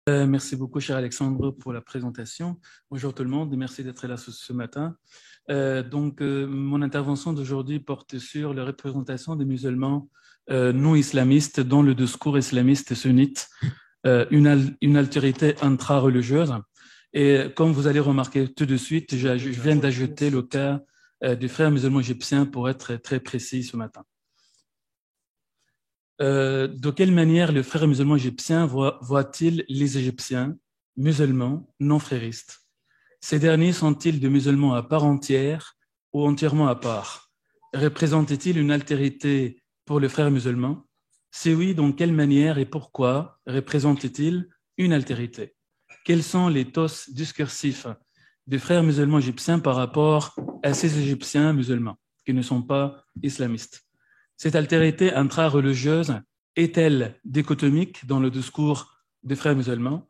Merci beaucoup, cher Alexandre, pour la présentation. Bonjour tout le monde et merci d'être là ce matin. Mon intervention d'aujourd'hui porte sur la représentation des musulmans non islamistes dans le discours islamiste sunnite, une altérité intra-religieuse. Et comme vous allez remarquer tout de suite, je viens d'ajouter le cas des frères musulmans égyptiens pour être très précis ce matin. De quelle manière le frère musulman égyptien voit-il les Égyptiens musulmans non fréristes? Ces derniers sont-ils des musulmans à part entière ou entièrement à part? Représentent-ils une altérité pour le frère musulman? Si oui, dans quelle manière et pourquoi représentent-ils une altérité? Quels sont les tos discursifs des frères musulmans égyptiens par rapport à ces Égyptiens musulmans qui ne sont pas islamistes? Cette altérité intra-religieuse est-elle dichotomique dans le discours des frères musulmans?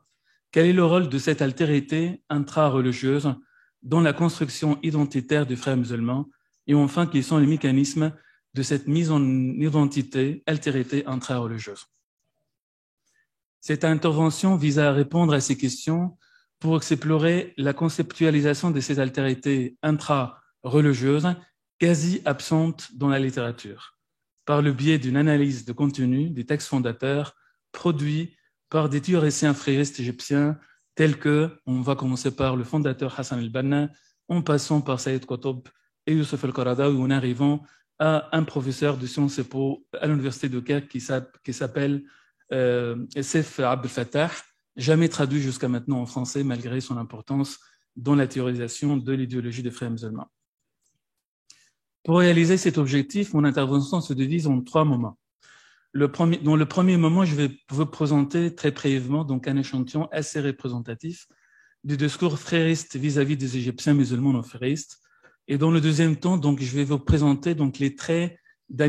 Quel est le rôle de cette altérité intra-religieuse dans la construction identitaire des frères musulmans? Et enfin, quels sont les mécanismes de cette mise en identité, altérité intra-religieuse? Cette intervention vise à répondre à ces questions pour explorer la conceptualisation de ces altérités intra-religieuses quasi absentes dans la littérature, par le biais d'une analyse de contenu des textes fondateurs produits par des théoriciens fréristes égyptiens tels que, on va commencer par le fondateur Hassan al-Banna, en passant par Saïd Qutb et Youssef al-Qaradawi, en arrivant à un professeur de Sciences Po à l'université de Caire qui s'appelle Essef Abdel Fattah, jamais traduit jusqu'à maintenant en français malgré son importance dans la théorisation de l'idéologie des frères musulmans. Pour réaliser cet objectif, mon intervention se divise en 3 moments. Dans le premier moment, je vais vous présenter très brièvement donc un échantillon assez représentatif du discours frériste vis-à-vis des Égyptiens musulmans non fréristes. Et dans le deuxième temps, donc, je vais vous présenter donc, les traits de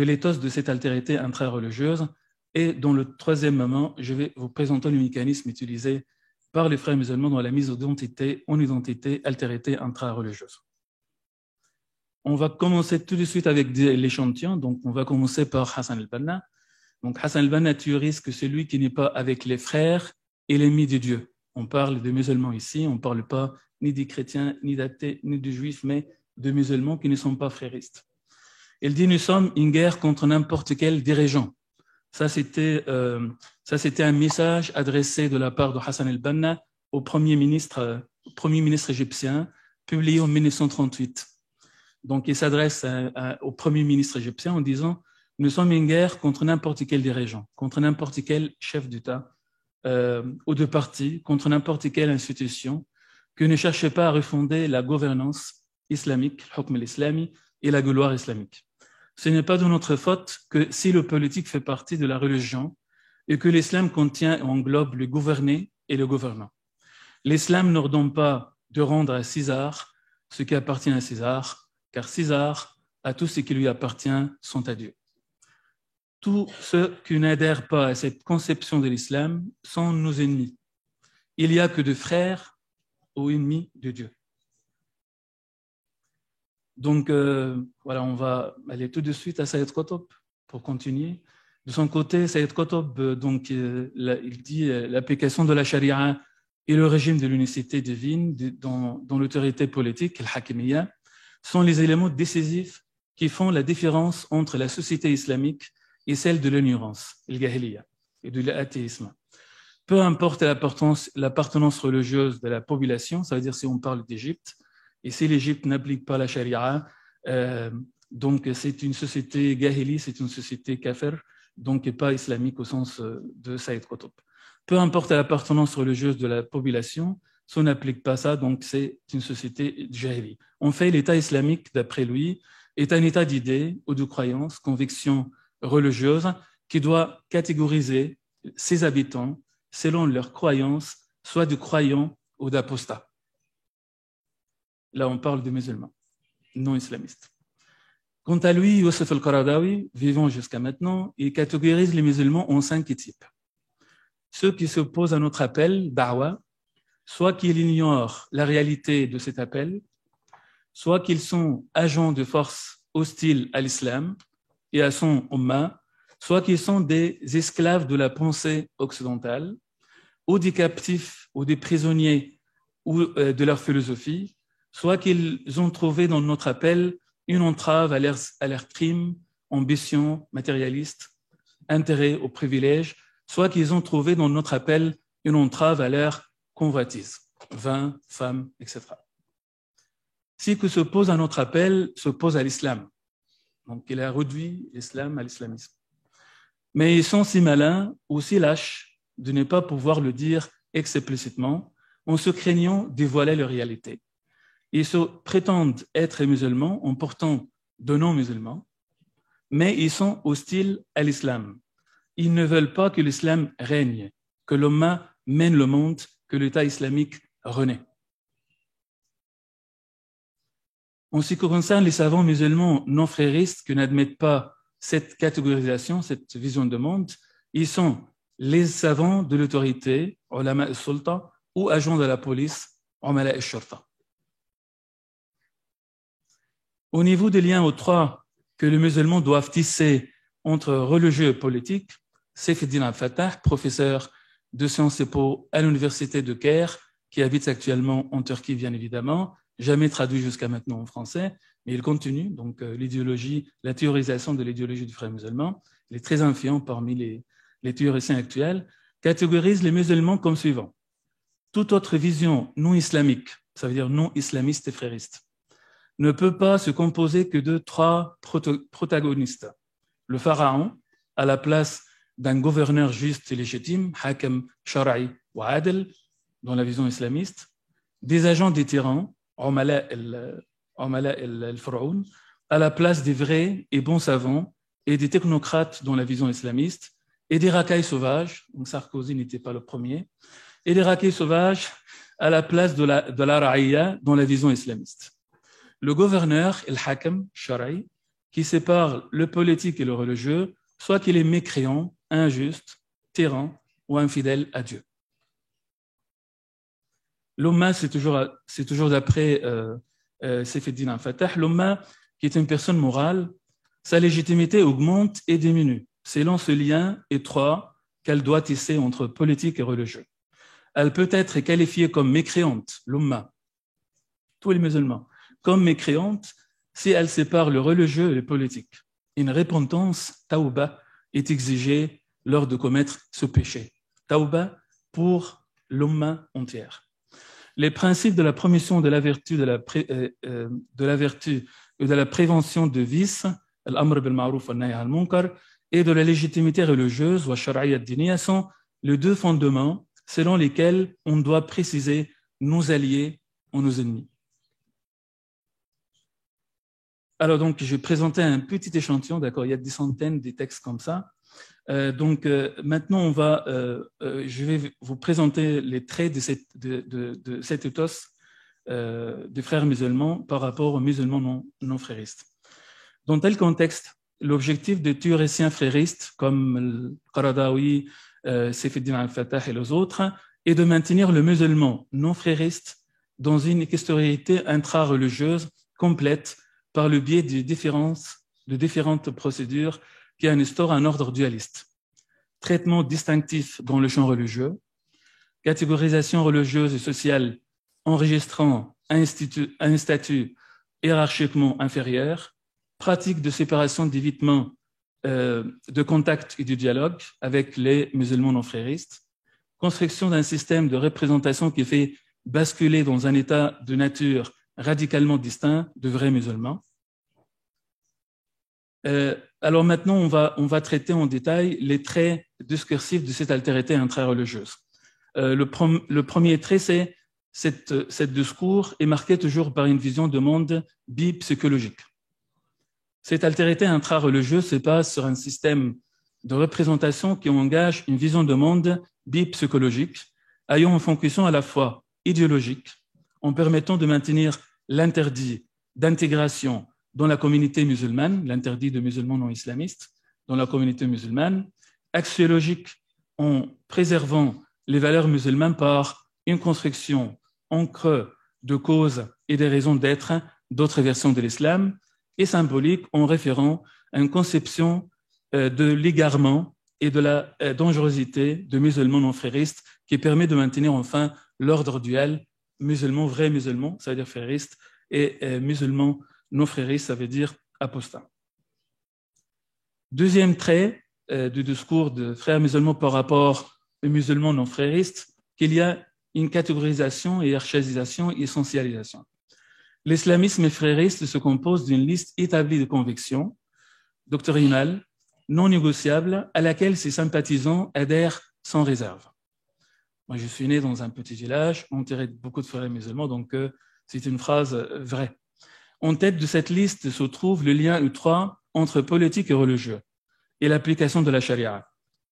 l'éthos de cette altérité intra-religieuse. Et dans le troisième moment, je vais vous présenter le mécanisme utilisé par les frères musulmans dans la mise en identité altérité intra-religieuse. On va commencer tout de suite avec l'échantillon. Donc, on va commencer par Hassan al-Banna. Donc, Hassan al-Banna théorise que celui qui n'est pas avec les frères est l'ennemi de Dieu. On parle des musulmans ici, on ne parle pas ni des chrétiens, ni d'athées, ni de juifs, mais de musulmans qui ne sont pas fréristes. Il dit, nous sommes une guerre contre n'importe quel dirigeant. Ça, c'était un message adressé de la part de Hassan al-Banna au premier ministre égyptien, publié en 1938. Donc, il s'adresse au premier ministre égyptien en disant « Nous sommes une guerre contre n'importe quel dirigeant, contre n'importe quel chef d'État ou de parti, contre n'importe quelle institution que ne cherchez pas à refonder la gouvernance islamique, le hukm al-islami et la gloire islamique. Ce n'est pas de notre faute que si le politique fait partie de la religion et que l'islam contient et englobe le gouverné et le gouvernant. L'islam n'ordonne pas de rendre à César ce qui appartient à César, car César, à tout ce qui lui appartient, sont à Dieu. Tous ceux qui n'adhèrent pas à cette conception de l'islam sont nos ennemis. Il n'y a que de frères ou ennemis de Dieu. Donc, voilà, on va aller tout de suite à Saïd Qutb pour continuer. De son côté, Saïd Qutb, il dit l'application de la charia et le régime de l'unicité divine dans l'autorité politique, le hakimiyya, sont les éléments décisifs qui font la différence entre la société islamique et celle de l'ignorance, le jahiliya, et de l'athéisme. Peu importe l'appartenance religieuse de la population, ça veut dire si on parle d'Égypte, et si l'Égypte n'applique pas la charia, donc c'est une société jahili, c'est une société kafir, donc pas islamique au sens de Saïd Qutb. Peu importe l'appartenance religieuse de la population, si on n'applique pas ça, donc c'est une société jahili. En fait, l'État islamique, d'après lui, est un état d'idées ou de croyances, convictions religieuses qui doit catégoriser ses habitants selon leurs croyances, soit de croyants ou d'apostats. Là, on parle de musulmans, non islamistes. Quant à lui, Youssef al-Qaradawi, vivant jusqu'à maintenant, il catégorise les musulmans en 5 types. Ceux qui s'opposent à notre appel, da'wa, soit qu'ils ignorent la réalité de cet appel, soit qu'ils sont agents de forces hostiles à l'islam et à son umma, soit qu'ils sont des esclaves de la pensée occidentale, ou des captifs ou des prisonniers ou de leur philosophie, soit qu'ils ont trouvé dans notre appel une entrave à leurs crimes, ambitions matérialistes, intérêt aux privilèges, soit qu'ils ont trouvé dans notre appel une entrave à leur convoitise, vin, femmes, etc. Ce qui s'oppose à notre appel s'oppose à l'islam. Donc, il a réduit l'islam à l'islamisme. Mais ils sont si malins ou si lâches de ne pas pouvoir le dire explicitement en se craignant dévoiler leur réalité. Ils se prétendent être musulmans en portant de noms musulmans, mais ils sont hostiles à l'islam. Ils ne veulent pas que l'islam règne, que l'Ummah mène le monde, que l'État islamique renaît. En ce qui concerne les savants musulmans non fréristes qui n'admettent pas cette catégorisation, cette vision de monde, ils sont les savants de l'autorité, ulama al-sulta, ou agents de la police, umala al-shurta. Au niveau des liens étroits que les musulmans doivent tisser entre religieux et politiques, Saifeddin al-Fattah, professeur de Sciences Po à l'université de Caire, qui habite actuellement en Turquie, bien évidemment, jamais traduit jusqu'à maintenant en français, mais il continue, donc l'idéologie, la théorisation de l'idéologie du frère musulman, il est très influent parmi les théoriciens actuels, catégorise les musulmans comme suivant. Toute autre vision non islamique, ça veut dire non islamiste et frériste, ne peut pas se composer que de trois protagonistes. Le pharaon, à la place d'un gouverneur juste et légitime, hakam, shara'i wa adl, dans la vision islamiste, des agents des tyrans, umala al-Faraoun, à la place des vrais et bons savants et des technocrates dans la vision islamiste, et des racailles sauvages, donc Sarkozy n'était pas le premier, et des racailles sauvages à la place de la ra'iyya dans la vision islamiste. Le gouverneur, el hakam, shara'i, qui sépare le politique et le religieux, soit qu'il est mécréant, injuste, tyran ou infidèle à Dieu. L'Ummah, c'est toujours d'après Saifeddin al-Fattah, l'Ummah, qui est une personne morale, sa légitimité augmente et diminue, selon ce lien étroit qu'elle doit tisser entre politique et religieux. Elle peut être qualifiée comme mécréante, l'Ummah, tous les musulmans, comme mécréante si elle sépare le religieux et le politique. Une repentance, tawba, est exigée lors de commettre ce péché. Tawba pour l'Ummah entière. Les principes de la promotion de la vertu, de la vertu et de la prévention de vices, l'amr bil ma'ruf wa nahy al munkar, et de la légitimité religieuse, wa shar'iyya ad-diniyya, sont les deux fondements selon lesquels on doit préciser nos alliés ou nos ennemis. Alors donc, je vais présenter un petit échantillon, d'accord, il y a des centaines de textes comme ça. Maintenant, je vais vous présenter les traits de cet ethos des frères musulmans par rapport aux musulmans non fréristes. Dans tel contexte, l'objectif des théoriciens fréristes comme Qaradawi, Saifeddin al-Fattah et les autres est de maintenir le musulman non frériste dans une extériorité intra-religieuse complète par le biais de différentes procédures qui instaure un ordre dualiste. Traitement distinctif dans le champ religieux, catégorisation religieuse et sociale enregistrant un statut hiérarchiquement inférieur, pratique de séparation d'évitement de contact et de dialogue avec les musulmans non fréristes, construction d'un système de représentation qui fait basculer dans un état de nature radicalement distinct de vrais musulmans. Alors maintenant, on va traiter en détail les traits discursifs de cette altérité intra-religieuse. Le premier trait, c'est ce discours est marqué toujours par une vision de monde bipsychologique. Cette altérité intra-religieuse se base sur un système de représentation qui engage une vision de monde bipsychologique, ayant une fonction à la fois idéologique, en permettant de maintenir l'interdit d'intégration dans la communauté musulmane, l'interdit de musulmans non islamistes dans la communauté musulmane, axiologique en préservant les valeurs musulmanes par une construction en creux de causes et des raisons d'être d'autres versions de l'islam, et symbolique en référant à une conception de l'égarement et de la dangerosité de musulmans non fréristes qui permet de maintenir enfin l'ordre dual musulman, vrai musulman, ça veut dire frériste, et musulman non fréristes, ça veut dire apostat. Deuxième trait du discours de frères musulmans par rapport aux musulmans non fréristes, qu'il y a une catégorisation, hiérarchisation et essentialisation. L'islamisme frériste se compose d'une liste établie de convictions doctrinales non négociables à laquelle ses sympathisants adhèrent sans réserve. Moi, je suis né dans un petit village entouré de beaucoup de frères musulmans, donc c'est une phrase vraie. En tête de cette liste se trouve le lien étroit entre politique et religieux et l'application de la charia,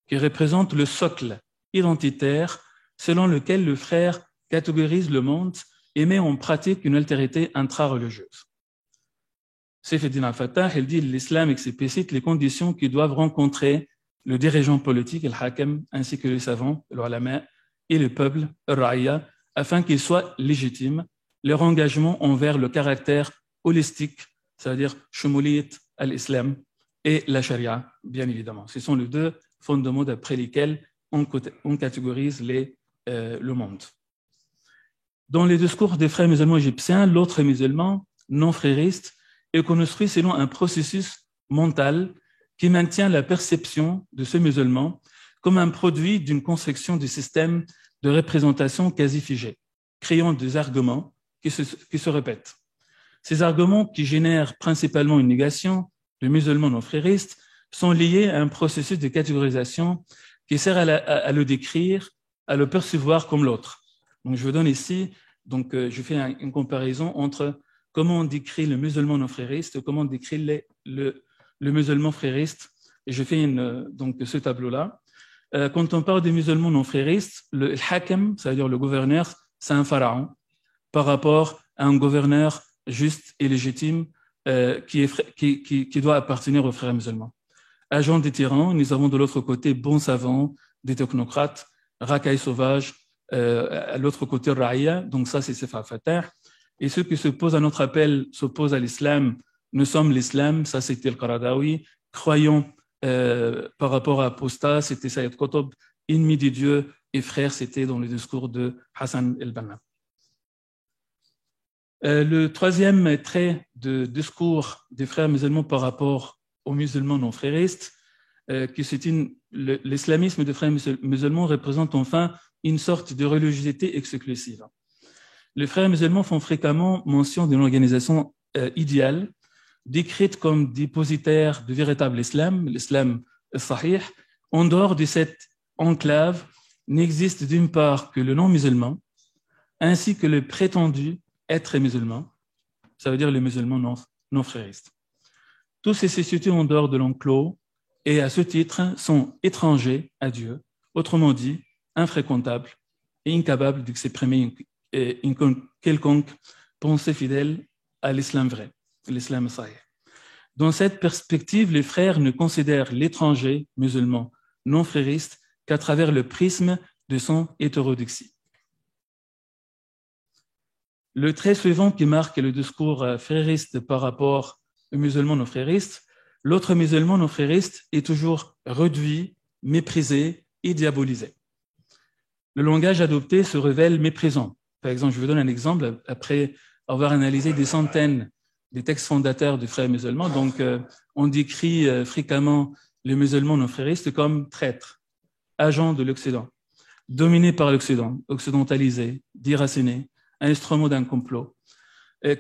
qui représente le socle identitaire selon lequel le frère catégorise le monde et met en pratique une altérité intra-religieuse. Saif al-Din al-Fattah, il dit l'islam explicite les conditions qui doivent rencontrer le dirigeant politique, le hakim, ainsi que les savants, l'ulama, et le peuple, le ra'ya, afin qu'ils soient légitimes, leur engagement envers le caractère holistique, c'est-à-dire shumuliyat al-islam, et la charia, bien évidemment. Ce sont les deux fondements d'après lesquels on catégorise le monde. Dans les discours des frères musulmans égyptiens, l'autre musulman non frériste est construit selon un processus mental qui maintient la perception de ce musulman comme un produit d'une construction du système de représentation quasi figé, créant des arguments qui se répètent. Ces arguments qui génèrent principalement une négation de musulmans non fréristes sont liés à un processus de catégorisation qui sert à le décrire, à le percevoir comme l'autre. Donc, je vous donne ici, je fais une comparaison entre comment on décrit le musulman non frériste et comment on décrit le musulman frériste. Et je fais ce tableau-là. Quand on parle des musulmans non fréristes, le hakim, c'est-à-dire le gouverneur, c'est un pharaon par rapport à un gouverneur juste et légitime qui doit appartenir aux frères musulmans. Agents des tyrans, nous avons de l'autre côté bons savants, des technocrates, racailles sauvages, à l'autre côté Ra'ia, donc ça c'est Saif al-Fattah. Et ceux qui s'opposent à notre appel s'opposent à l'islam. Nous sommes l'islam, ça c'était le Qaradawi. Croyons par rapport à apostat, c'était Sayyid Qutb. Ennemi des dieux et frères, c'était dans le discours de Hassan el-Banna. Le troisième trait de discours des frères musulmans par rapport aux musulmans non fréristes, l'islamisme des frères musulmans représente enfin une sorte de religiosité exclusive. Les frères musulmans font fréquemment mention d'une organisation idéale, décrite comme dépositaire du véritable islam, l'islam sahih. En dehors de cette enclave, n'existe d'une part que le non-musulman, ainsi que le prétendu être musulman, ça veut dire les musulmans non fréristes. Tous ces se situent en dehors de l'enclos et à ce titre sont étrangers à Dieu, autrement dit, infréquentables et incapables d'exprimer une quelconque pensée fidèle à l'islam vrai, l'islam sahih. Dans cette perspective, les frères ne considèrent l'étranger musulman non frériste qu'à travers le prisme de son hétérodoxie. Le trait suivant qui marque le discours frériste par rapport aux musulmans non fréristes, l'autre musulman non frériste est toujours réduit, méprisé et diabolisé. Le langage adopté se révèle méprisant. Par exemple, je vous donne un exemple, après avoir analysé des centaines des textes fondateurs des frères musulmans, on décrit fréquemment les musulmans non fréristes comme traîtres, agents de l'Occident, dominés par l'Occident, occidentalisés, déracinés, instrument d'un complot,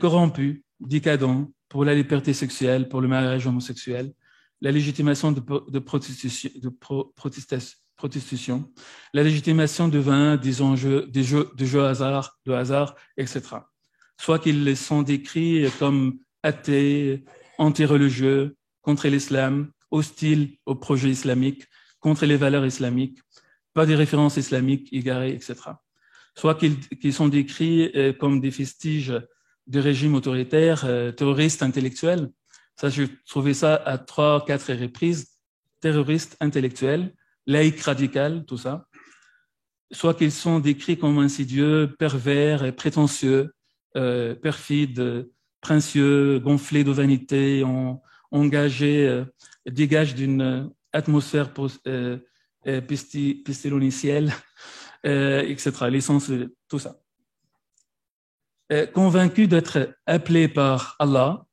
corrompus, décadents pour la liberté sexuelle, pour le mariage homosexuel, la légitimation de prostitution, la légitimation de vin, des jeux de hasard, etc. Soit qu'ils sont décrits comme athées, anti-religieux, contre l'islam, hostiles au projet islamique, contre les valeurs islamiques, pas des références islamiques égarées, etc. Soit qu'ils sont décrits comme des vestiges de régimes autoritaires, terroristes intellectuels. Ça, j'ai trouvé ça à 3-4 reprises, terroristes intellectuels, laïcs radicaux, tout ça. Soit qu'ils sont décrits comme insidieux, pervers, prétentieux, perfides, princieux, gonflés de vanité, engagés, dégagent d'une atmosphère pestilentielle, etc. L'essence de tout ça. Convaincus d'être appelés par Allah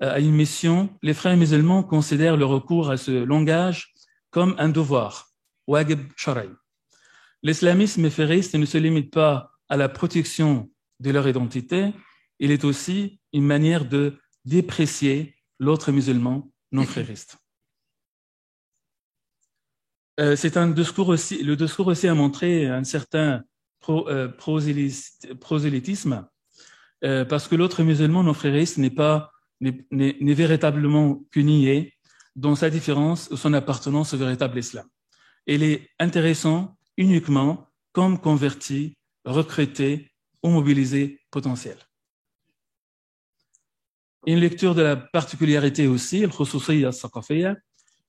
à une mission, les frères musulmans considèrent le recours à ce langage comme un devoir, wajib shara'i. L'islamisme effériste ne se limite pas à la protection de leur identité, il est aussi une manière de déprécier l'autre musulman non frériste. C'est un discours aussi, le discours aussi a montré un certain prosélytisme, parce que l'autre musulman non frériste n'est véritablement que nié dans sa différence ou son appartenance au véritable islam. Il est intéressant uniquement comme converti, recruté ou mobilisé potentiel. Une lecture de la particularité aussi,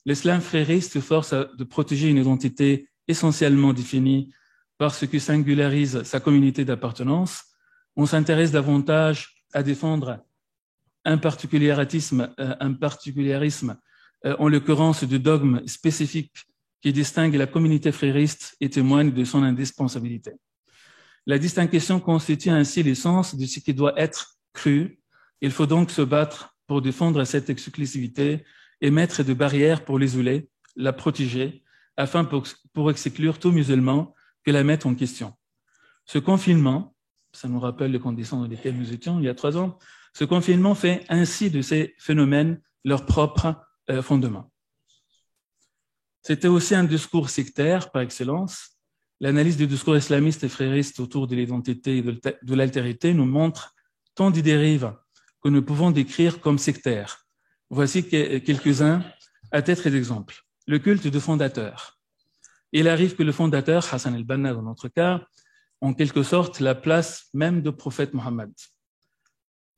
l'islam frériste force de protéger une identité essentiellement définie par ce qui singularise sa communauté d'appartenance. On s'intéresse davantage à défendre un particularisme en l'occurrence de dogmes spécifiques qui distinguent la communauté frériste et témoignent de son indispensabilité. La distinction constitue ainsi l'essence de ce qui doit être cru. Il faut donc se battre pour défendre cette exclusivité et mettre des barrières pour l'isoler, la protéger, afin pour exclure tout musulman qui la mette en question. Ce confinement, ça nous rappelle les conditions dans lesquelles nous étions il y a 3 ans, ce confinement fait ainsi de ces phénomènes leur propre fondement. C'était aussi un discours sectaire par excellence. L'analyse du discours islamiste et frériste autour de l'identité et de l'altérité nous montre tant de dérives que nous pouvons décrire comme sectaires. Voici quelques-uns à titre d'exemple. Le culte du fondateur. Il arrive que le fondateur, Hassan al-Banna dans notre cas, en quelque sorte la place même du prophète Mohammed.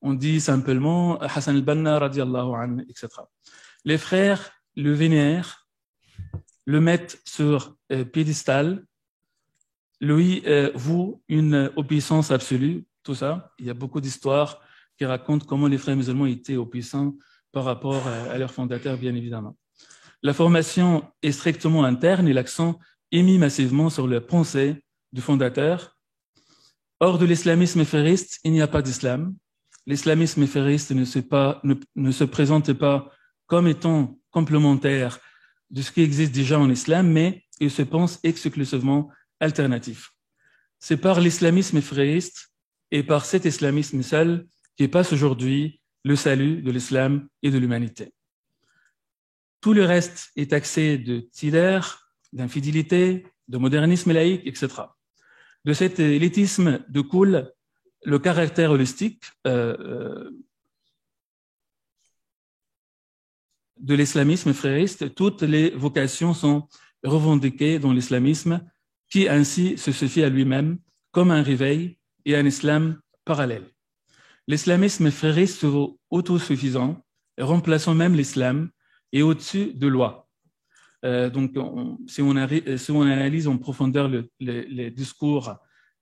On dit simplement Hassan al-Banna radiallahu anhu, etc. Les frères le vénèrent, le mettent sur piédestal, lui voue une obéissance absolue, tout ça. Il y a beaucoup d'histoires qui racontent comment les frères musulmans étaient obéissants par rapport à leur fondateur, bien évidemment. La formation est strictement interne et l'accent est mis massivement sur la pensée du fondateur. Hors de l'islamisme frériste, il n'y a pas d'islam. L'islamisme frériste ne se présente pas comme étant complémentaire de ce qui existe déjà en islam, mais il se pense exclusivement alternatif. C'est par l'islamisme frériste et par cet islamisme seul qui passe aujourd'hui le salut de l'islam et de l'humanité. Tout le reste est taxé de tidère, d'infidélité, de modernisme laïque, etc. De cet élitisme découle le caractère holistique de l'islamisme frériste. Toutes les vocations sont revendiquées dans l'islamisme qui ainsi se suffit à lui-même comme un réveil et un islam parallèle. L'islamisme frériste se veut autosuffisant, remplaçant même l'islam et au-dessus de loi. Donc, si on analyse en profondeur les discours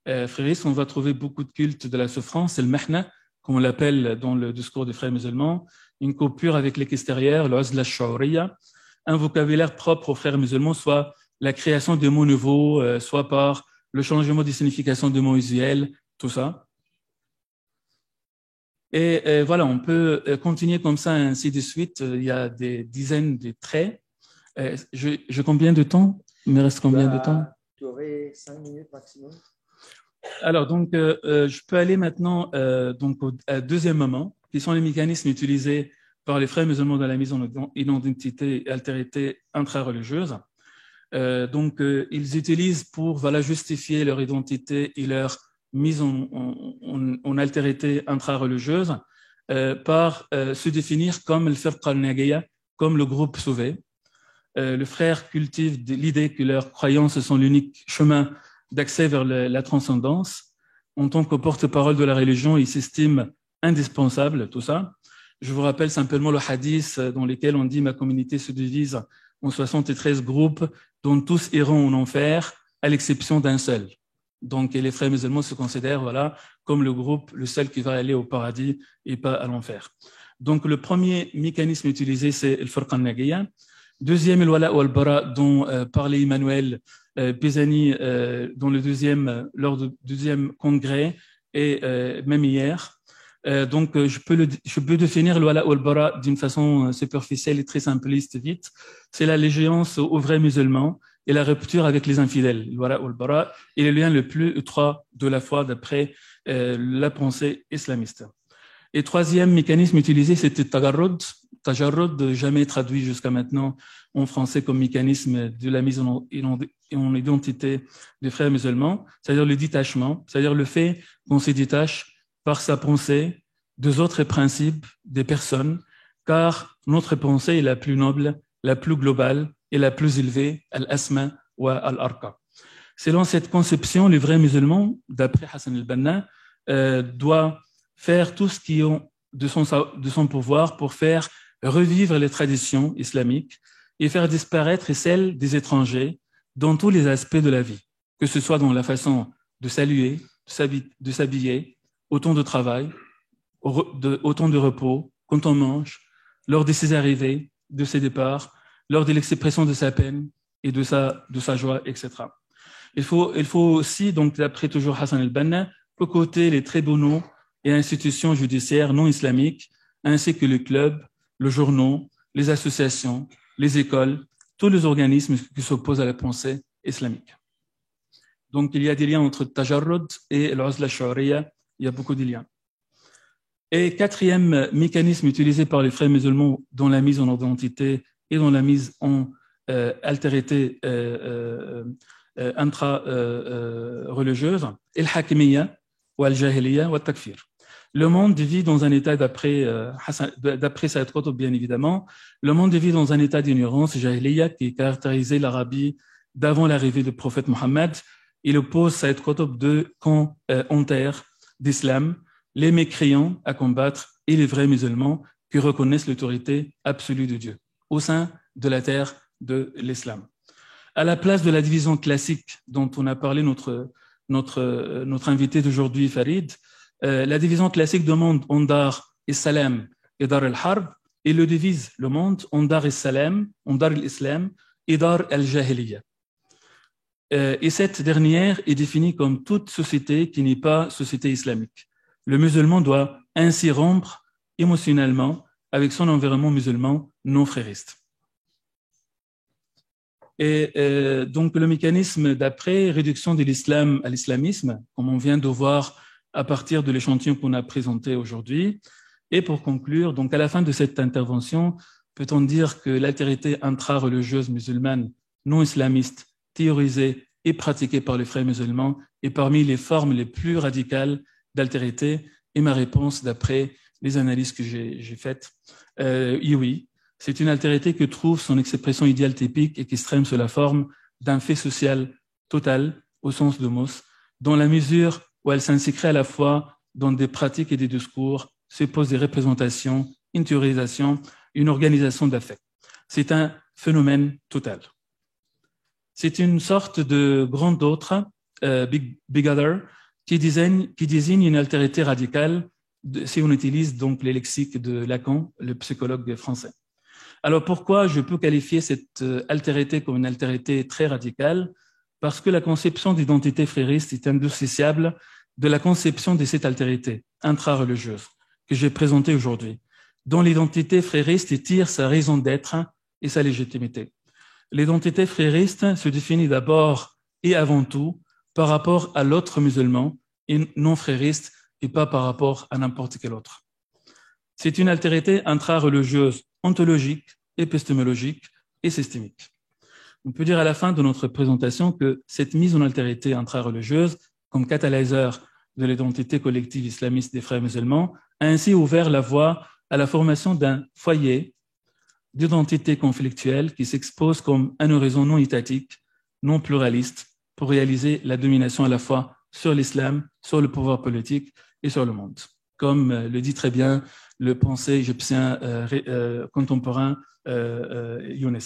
fréristes, on va trouver beaucoup de cultes de la souffrance, c'est le mahna, comme on l'appelle dans le discours des frères musulmans, une coupure avec l'extérieur, l'azla shauriya, un vocabulaire propre aux frères musulmans, soit la création de mots nouveaux, soit par le changement de signification de mots usuels, tout ça. Et voilà, on peut continuer comme ça, ainsi de suite. Il y a des dizaines de traits. J'ai combien de temps? Il me reste combien de temps? Tu aurais 5 minutes maximum. Alors, donc, je peux aller maintenant donc au deuxième moment, qui sont les mécanismes utilisés par les frères musulmans dans la mise en identité et altérité intra-religieuse. Donc, ils utilisent pour justifier leur identité et leur mise en altérité intra-religieuse par se définir comme le firqa al-nagiya, comme le groupe sauvé. Les frères cultivent l'idée que leurs croyances sont l'unique chemin d'accès vers la transcendance. En tant que porte-parole de la religion, ils s'estiment indispensables, tout ça. Je vous rappelle simplement le hadith dans lequel on dit « Ma communauté se divise en 73 groupes, dont tous iront en enfer, à l'exception d'un seul. » Donc, les frères musulmans se considèrent comme le groupe, le seul qui va aller au paradis et pas à l'enfer. Donc, le premier mécanisme utilisé, c'est le firqa al-nagiya. Deuxième, al-wala ou al-bara, dont parlait Emmanuel Pisani lors du deuxième congrès et même hier. Donc, je peux définir le wala ou al-bara d'une façon superficielle et très simpliste, vite. C'est l'allégeance aux vrais musulmans et la rupture avec les infidèles. Le wala ou al-bara est le lien le plus étroit de la foi d'après la pensée islamiste. Et troisième mécanisme utilisé, c'était tajarrud. Tajarrud, jamais traduit jusqu'à maintenant en français comme mécanisme de la mise en identité des frères musulmans, c'est-à-dire le détachement, c'est-à-dire le fait qu'on se détache par sa pensée des autres principes des personnes, car notre pensée est la plus noble, la plus globale et la plus élevée, al-asma wa al-arqa. Selon cette conception, le vrai musulman, d'après Hassan al-Banna, doit faire tout ce qui est de son pouvoir pour faire revivre les traditions islamiques et faire disparaître celles des étrangers dans tous les aspects de la vie, que ce soit dans la façon de saluer, de s'habiller, au temps de travail, au temps de repos, quand on mange, lors de ses arrivées, de ses départs, lors de l'expression de sa peine et de sa joie, etc. Il faut aussi, donc d'après toujours Hassan al-Banna, côté les tribunaux et institutions judiciaires non islamiques, ainsi que les clubs, les journaux, les associations, les écoles, tous les organismes qui s'opposent à la pensée islamique. Donc, il y a des liens entre Tajarrud et l'Uzla Sha'riya, il y a beaucoup de liens. Et quatrième mécanisme utilisé par les frères musulmans dans la mise en identité et dans la mise en altérité intra-religieuse, al-Hakimiyya ou al-Jahiliyya ou al-Takfir. Le monde vit dans un état, d'après Saïd Qutb bien évidemment, le monde vit dans un état d'ignorance jahiliya qui caractérisait l'Arabie d'avant l'arrivée du prophète Mohammed. Il oppose Saïd Qutb deux camps en terre d'islam, les mécréants à combattre et les vrais musulmans qui reconnaissent l'autorité absolue de Dieu au sein de la terre de l'islam. À la place de la division classique dont on a parlé notre invité d'aujourd'hui, Farid, la division classique demande en Dar et Salam et Dar al-Harb et le divise le monde en Dar et Salam, en Dar al-Islam et Dar al-Jahiliya. Et cette dernière est définie comme toute société qui n'est pas société islamique. Le musulman doit ainsi rompre émotionnellement avec son environnement musulman non frériste. Et donc le mécanisme d'après, réduction de l'islam à l'islamisme, comme on vient de voir à partir de l'échantillon qu'on a présenté aujourd'hui. Et pour conclure, donc à la fin de cette intervention, peut-on dire que l'altérité intra-religieuse musulmane non islamiste théorisée et pratiquée par les frères musulmans est parmi les formes les plus radicales d'altérité? Et ma réponse, d'après les analyses que j'ai faites, oui, c'est une altérité qui trouve son expression idéale typique et qui extrême sous la forme d'un fait social total, au sens de Mos, dans la mesure où elle s'inscrit à la fois dans des pratiques et des discours, se pose des représentations, une théorisation, une organisation d'affect. C'est un phénomène total. C'est une sorte de grand autre, big other, qui désigne une altérité radicale, si on utilise donc les lexiques de Lacan, le psychologue français. Alors pourquoi je peux qualifier cette altérité comme une altérité très radicale? Parce que la conception d'identité frériste est indissociable de la conception de cette altérité intra-religieuse que j'ai présentée aujourd'hui, dont l'identité frériste tire sa raison d'être et sa légitimité. L'identité frériste se définit d'abord et avant tout par rapport à l'autre musulman et non frériste et pas par rapport à n'importe quel autre. C'est une altérité intra-religieuse ontologique, épistémologique et systémique. On peut dire à la fin de notre présentation que cette mise en altérité intra-religieuse comme catalyseur de l'identité collective islamiste des frères musulmans a ainsi ouvert la voie à la formation d'un foyer d'identité conflictuelle qui s'expose comme un horizon non étatique, non pluraliste, pour réaliser la domination à la fois sur l'islam, sur le pouvoir politique et sur le monde. Comme le dit très bien le penseur égyptien contemporain Younes.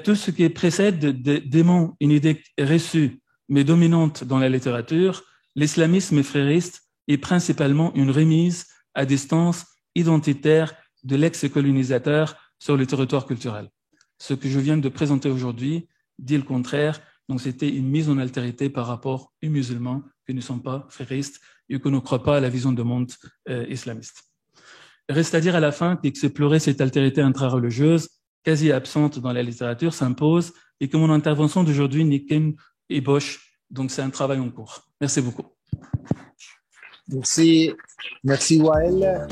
Tout ce qui précède dément une idée reçue mais dominante dans la littérature, l'islamisme frériste est principalement une remise à distance identitaire de l'ex-colonisateur sur le territoire culturel. Ce que je viens de présenter aujourd'hui dit le contraire. Donc, c'était une mise en altérité par rapport aux musulmans qui ne sont pas fréristes et qui ne croient pas à la vision de monde islamiste. Il reste à dire à la fin qu'explorer cette altérité intra-religieuse, quasi absente dans la littérature, s'impose et que mon intervention d'aujourd'hui n'est qu'une ébauche. Donc, c'est un travail en cours. Merci beaucoup. Merci Wael.